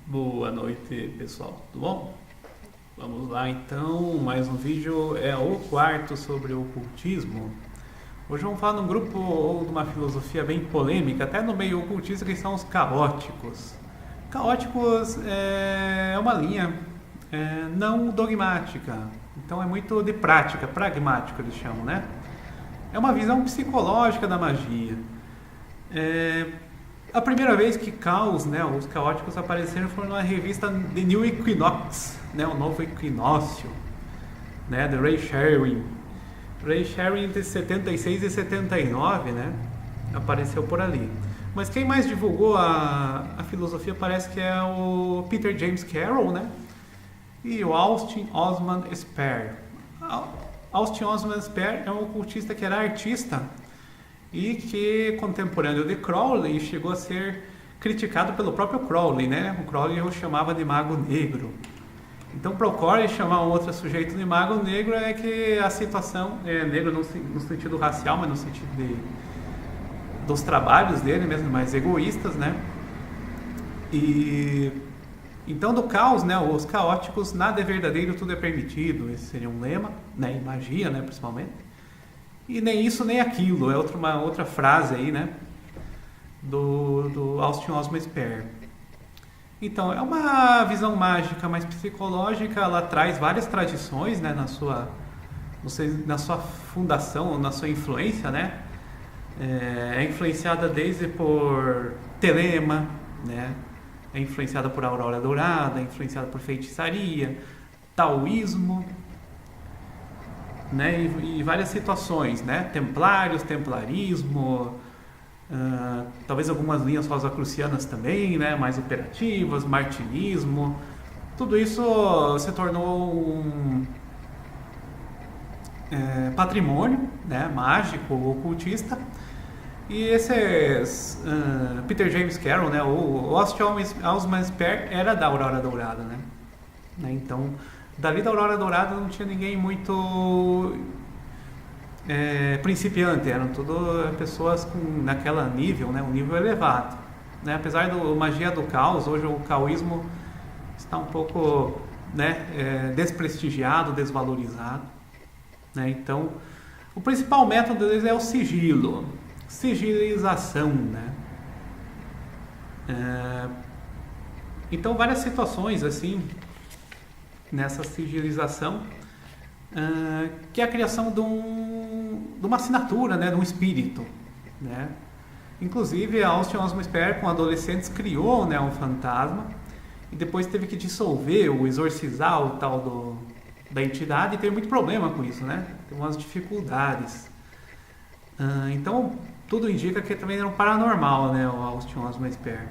Boa noite, pessoal. Tudo bom? Vamos lá então, mais um vídeo, é o quarto sobre o ocultismo. Hoje vamos falar num grupo ou de uma filosofia bem polêmica, até no meio ocultista, que são os caóticos. Caóticos é uma linha não dogmática, então é muito de prática, pragmático eles chamam, né? É uma visão psicológica da magia. A primeira vez que caos, né, os caóticos apareceram foi numa revista The New Equinox, né, o novo equinócio, né, de Ray Sherwin. Ray Sherwin entre 76 e 79, né, apareceu por ali. Mas quem mais divulgou a filosofia parece que é o Peter James Carroll, né, e o Austin Osman Spare. Austin Osman Spare é um ocultista que era artista e que, contemporâneo de Crowley, chegou a ser criticado pelo próprio Crowley, né? O Crowley o chamava de mago negro. Então, para o Crowley chamar um outro sujeito de mago negro é que a situação é negro no sentido racial, mas no sentido dos trabalhos dele mesmo, mais egoístas, né? E então, do caos, né? Os caóticos, nada é verdadeiro, tudo é permitido. Esse seria um lema, né? Em magia, né? Principalmente. E nem isso nem aquilo, é uma outra frase aí, né? Do Austin Osman Spare. Então, é uma visão mágica mais psicológica, ela traz várias tradições, né? Na sua fundação, na sua influência, né? É influenciada desde por Telema, né? É influenciada por Aurora Dourada, é influenciada por feitiçaria, taoísmo, né, e várias situações, né, templários, templarismo, talvez algumas linhas rosacrucianas também, né, mais operativas, martinismo, tudo isso se tornou um patrimônio, né, mágico, ocultista. E esses Peter James Carroll, né, o Austin Osman Spare era da Aurora Dourada, né, então dali da Aurora Dourada não tinha ninguém muito principiante, eram tudo pessoas naquela nível, né, um nível elevado, né, apesar do magia do caos, hoje o caoísmo está um pouco, né, desprestigiado, desvalorizado, né, então o principal método deles é o sigilo, sigilização, né, então várias situações assim nessa sigilização, que é a criação de uma assinatura, né, de um espírito, né? Inclusive, a Austin Osman Spare, com adolescentes, criou, né, um fantasma e depois teve que dissolver ou exorcizar o tal da entidade e teve muito problema com isso, né? Tem umas dificuldades. Então, tudo indica que também era um paranormal, né, o Austin Osman Spare.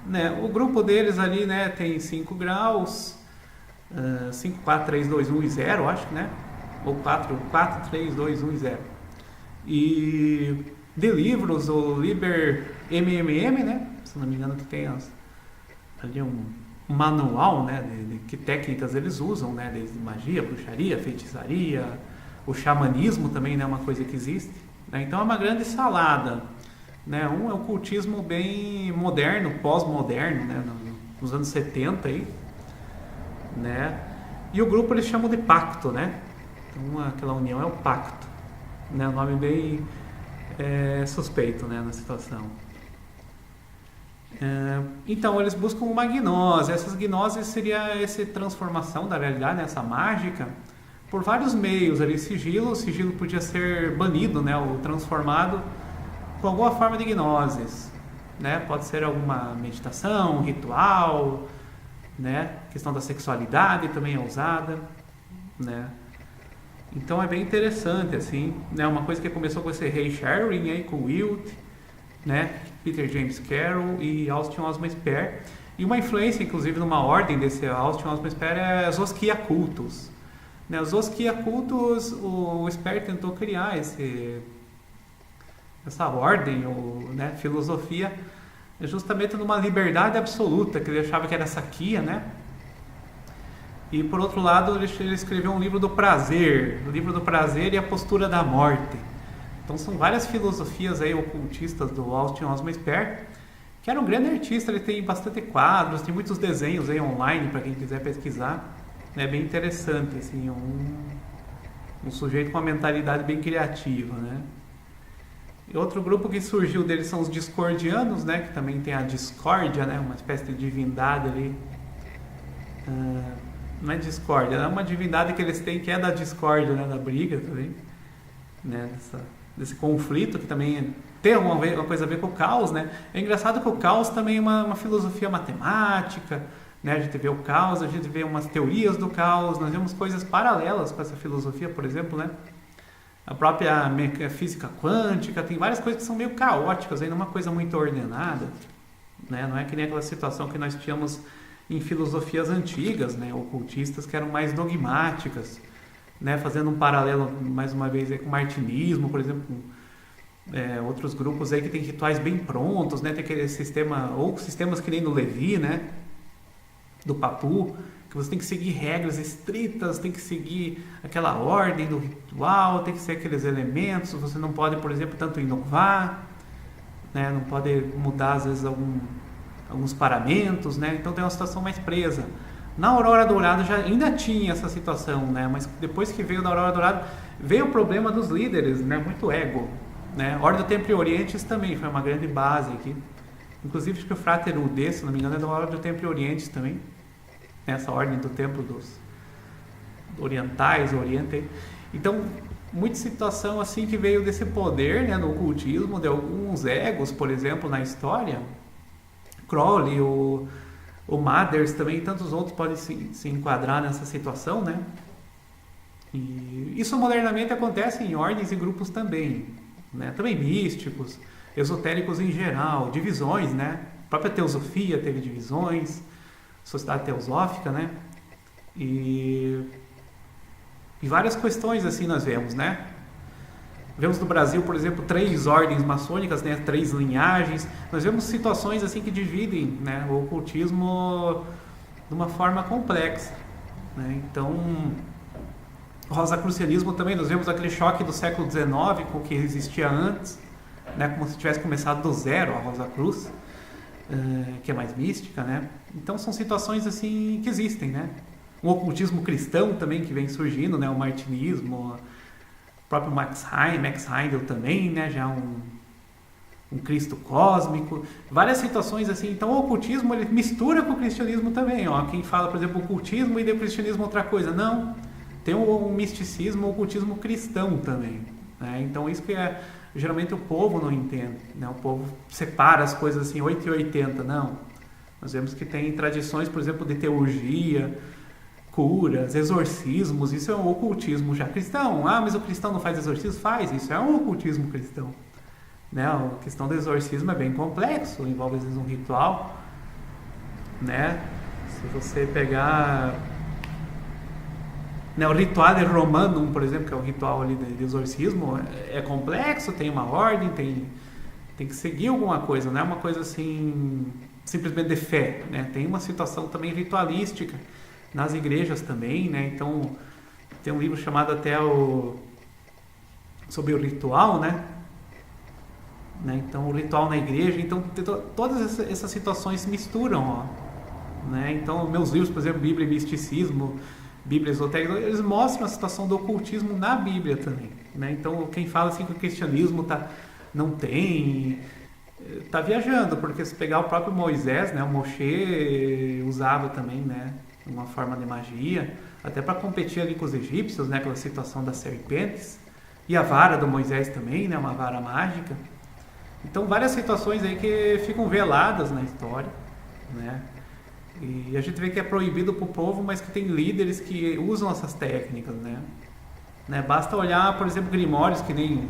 Né, o grupo deles ali, né, tem 5 graus, 5, 4, 3, 2, 1 e 0, acho que, né? Ou 4, 3, 2, 1 e 0. E de livros, o Liber MMM, né? Se não me engano, que tem ali um manual, né? De que técnicas eles usam, né? Desde magia, bruxaria, feitiçaria, o xamanismo também, né? Uma coisa que existe. Né? Então é uma grande salada. Né? Um é o cultismo bem moderno, pós-moderno, né? Nos anos 70 aí. Né? E o grupo eles chamam de pacto, né? Então aquela união é o pacto, né? Um nome bem suspeito, né, na situação. Então eles buscam uma gnose. Essas gnoses seria essa transformação da realidade, né, essa mágica, por vários meios ali. O sigilo podia ser banido, né, ou transformado com alguma forma de gnoses, né? Pode ser alguma meditação, um ritual, né? A questão da sexualidade também é usada, né? Então é bem interessante, assim, né? Uma coisa que começou com esse Ray Sherwin aí, com Wilt, né? Peter James Carroll e Austin Osman Spare, e uma influência, inclusive, numa ordem desse Austin Osman Spare é os Osquiacultos, né? Os Osquiacultos, o Spare tentou criar essa ordem, ou, né, filosofia, justamente numa liberdade absoluta, que ele achava que era saquia, né? E por outro lado, ele escreveu um livro do prazer, o livro do prazer e a postura da morte. Então são várias filosofias aí ocultistas do Austin Osman Spare que era um grande artista, ele tem bastante quadros, tem muitos desenhos aí online para quem quiser pesquisar. É bem interessante, assim, um sujeito com uma mentalidade bem criativa, né? E outro grupo que surgiu deles são os discordianos, né? Que também tem a discórdia, né? Uma espécie de divindade ali. Não é discórdia, é uma divindade que eles têm que é da discórdia, né? Da briga também, né? Desse conflito que também tem uma coisa a ver com o caos, né? É engraçado que o caos também é uma filosofia matemática, né? A gente vê o caos, a gente vê umas teorias do caos, nós vemos coisas paralelas com essa filosofia, por exemplo, né? A própria física quântica, tem várias coisas que são meio caóticas, ainda uma coisa muito ordenada, né? Não é que nem aquela situação que nós tínhamos em filosofias antigas, né? Ocultistas, que eram mais dogmáticas, né? Fazendo um paralelo, mais uma vez, aí, com o martinismo, por exemplo, com outros grupos aí que tem rituais bem prontos, né? Tem aquele sistema, ou sistemas que nem no Levi, né? Do Papu, que você tem que seguir regras estritas, tem que seguir aquela ordem do ritual, tem que ser aqueles elementos, você não pode, por exemplo, tanto inovar, né? Não pode mudar, às vezes, alguns paramentos, né? Então tem uma situação mais presa. Na Aurora Dourada já ainda tinha essa situação, né? Mas depois que veio da Aurora Dourada, veio o problema dos líderes, né? Muito ego, né? Ordem do Templo Orientes também foi uma grande base aqui. Inclusive, acho que o Frater Udê, se não me engano, é da Ordem do Templo Orientes também. Essa ordem do templo dos orientais, Oriente. Então, muita situação assim que veio desse poder, né, no ocultismo, de alguns egos, por exemplo, na história. Crowley, o Mathers também, e tantos outros podem se enquadrar nessa situação, né? E isso modernamente acontece em ordens e grupos também, né? Também místicos, esotéricos em geral, divisões, né? A própria teosofia teve divisões, sociedade teosófica, né? E várias questões assim nós vemos, né? Vemos no Brasil, por exemplo, 3 ordens maçônicas, né? 3 linhagens. Nós vemos situações assim que dividem, né, o ocultismo de uma forma complexa, né? Então, o rosacrucianismo também, nós vemos aquele choque do século XIX com o que existia antes, né? Como se tivesse começado do zero a Rosa Cruz, que é mais mística, né? Então são situações assim que existem, né? O ocultismo cristão também que vem surgindo, né? O martinismo, o próprio Max Heindel também, né? Já um Cristo cósmico, várias situações assim. Então o ocultismo ele mistura com o cristianismo também, ó. Quem fala, por exemplo, ocultismo e o cristianismo outra coisa, não. Tem o misticismo, o ocultismo cristão também, né? Então isso que geralmente o povo não entende, né? O povo separa as coisas assim, 8 e 80, não. Nós vemos que tem tradições, por exemplo, de teurgia, curas, exorcismos, isso é um ocultismo já cristão. Ah, mas o cristão não faz exorcismo? Faz, isso é um ocultismo cristão, né? A questão do exorcismo é bem complexo, envolve às vezes um ritual, né? Se você pegar, né, o Rituale Romanum, por exemplo, que é o ritual ali de exorcismo, é complexo, tem uma ordem, tem que seguir alguma coisa, não é uma coisa assim simplesmente de fé, né? Tem uma situação também ritualística nas igrejas também, né? Então tem um livro chamado até sobre o ritual, né? Então o ritual na igreja, então todas essas situações se misturam, ó, né? Então meus livros, por exemplo, Bíblia e Misticismo, Bíblia Esotérica, eles mostram a situação do ocultismo na Bíblia também, né? Então quem fala assim que o cristianismo não tem, tá viajando, porque se pegar o próprio Moisés, né, o Moshe usava também, né, uma forma de magia, até para competir ali com os egípcios, né, aquela situação das serpentes, e a vara do Moisés também, né, uma vara mágica. Então várias situações aí que ficam veladas na história, né? E a gente vê que é proibido para o povo, mas que tem líderes que usam essas técnicas, né? Basta olhar, por exemplo, Grimórios, que nem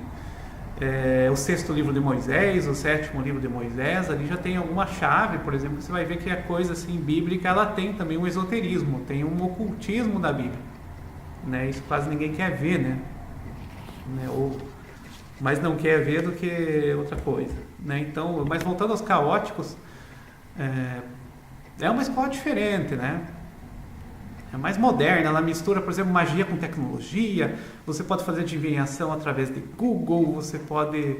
o 6º livro de Moisés, o 7º livro de Moisés, ali já tem alguma chave, por exemplo, que você vai ver que a coisa assim bíblica, ela tem também um esoterismo, tem um ocultismo da Bíblia, né? Isso quase ninguém quer ver, né? Ou mais não quer ver do que outra coisa, né? Então, mas voltando aos caóticos, é uma escola diferente, né? É mais moderna, ela mistura, por exemplo, magia com tecnologia. Você pode fazer adivinhação através de Google, você pode,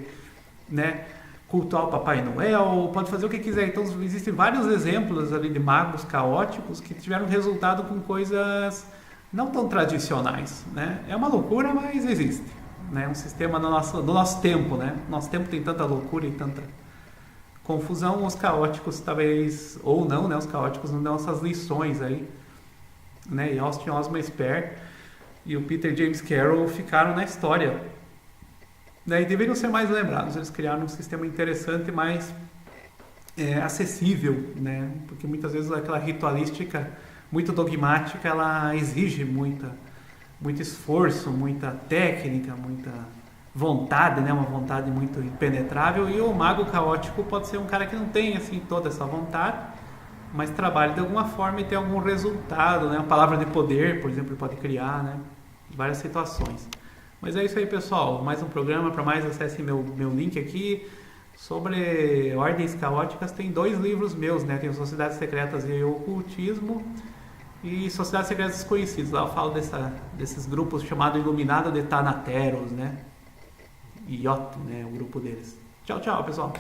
né, cultuar o Papai Noel, pode fazer o que quiser. Então existem vários exemplos ali de magos caóticos que tiveram resultado com coisas não tão tradicionais, né? É uma loucura, mas existe, né? Um sistema do nosso tempo, né? Nosso tempo tem tanta loucura e tanta confusão, os caóticos talvez, ou não, né? Os caóticos não dão essas lições aí, né? E Austin Osman Spare e o Peter James Carroll ficaram na história, né? E deveriam ser mais lembrados. Eles criaram um sistema interessante, mais acessível, né? Porque muitas vezes aquela ritualística muito dogmática, ela exige muito esforço, muita técnica, muita vontade, né? Uma vontade muito impenetrável. E o mago caótico pode ser um cara que não tem assim toda essa vontade, mas trabalha de alguma forma e tem algum resultado, né? A palavra de poder, por exemplo, ele pode criar, né? Várias situações. Mas é isso aí, pessoal. Mais um programa. Para mais, acesse meu link aqui. Sobre ordens caóticas, tem 2 livros meus, né? Tem o Sociedades Secretas e o Ocultismo e Sociedades Secretas Desconhecidas. Lá eu falo desses grupos chamados Iluminado de Thanateros, né? E Yot, né? O grupo deles. Tchau, tchau, pessoal.